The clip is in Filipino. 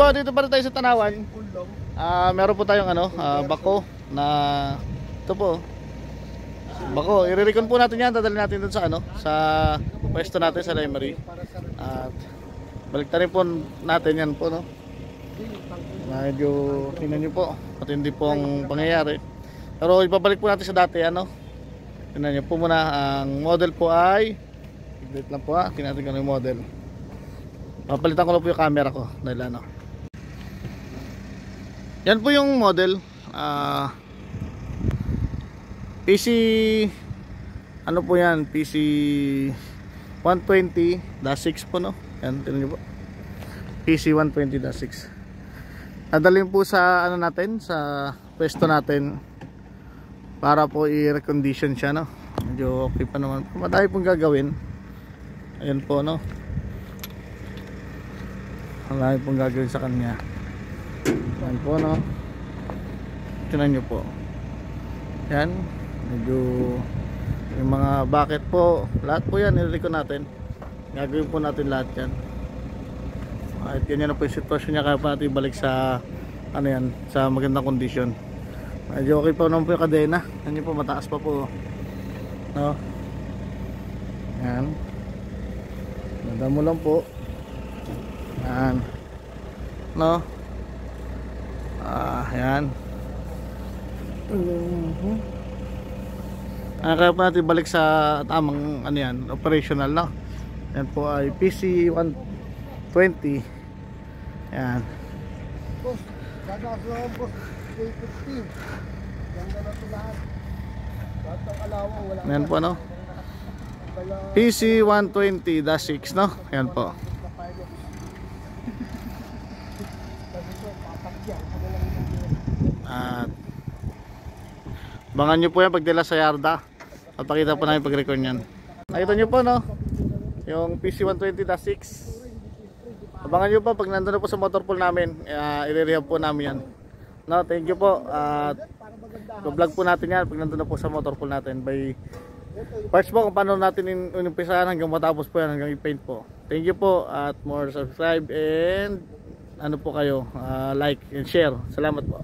Dito pa rin tayo sa Tanawan. Meron po tayong bako na ito po. Bako, i-recon po natin yan, dadalhin natin dun sa sa pwesto natin sa Lemery. At baliktarin po natin yan po, no. Medyo tingnan niyo po, matindi po ang pangyayari. Pero ibabalik po natin sa dati, tingnan niyo po muna, ang model po ay update lang po, tingnan natin kung ano yung model. Papalitan ko lang po yung camera ko dahil yan po yung model. PC po yan, PC 120-6 po, no. Yan, tingnan niyo po, PC 120-6. Nadalhin po sa natin, sa pwesto natin para po i-recondition siya, no. Medyo okay pa naman. Madami pong gagawin. Ayan po, no. Madami pong gagawin sa kanya. Ayan po, no. Tingnan nyo po. Yan. Medyo yung mga bucket po, lahat po yan nililiko natin. Gagawin po natin lahat yan. At ganyan na po yung sitwasyon niya, kaya pa natin balik sa yan, sa magandang kondisyon. Medyo okay pa naman po yung kadena. Yan po, mataas pa po, no. Yan. Ganda mo lang po. Yan, no. Yan. Kaya po natin balik sa tamang yan, operational, no. Yan po ay PC 120. Yan. Boss, gagaso lang boss, 350. Ganda na ito lahat. Lahat ng alawang wala. Yan po, no. PC 120-6, no. Yan po. At abangan nyo po yan pag dila sa yarda. Papakita po namin pag-record yan. Nakita nyo po, no, yung PC 120-6. Abangan nyo po pag nandun na po sa motor pool namin. I-rehab po namin yan, no. Thank you po. At vlog po natin yan pag nandun na po sa motor pool natin. By parts po kung paano natin inumpisahan hanggang matapos po yan, hanggang i-paint po. Thank you po. At more subscribe and po kayo, like and share. Salamat po.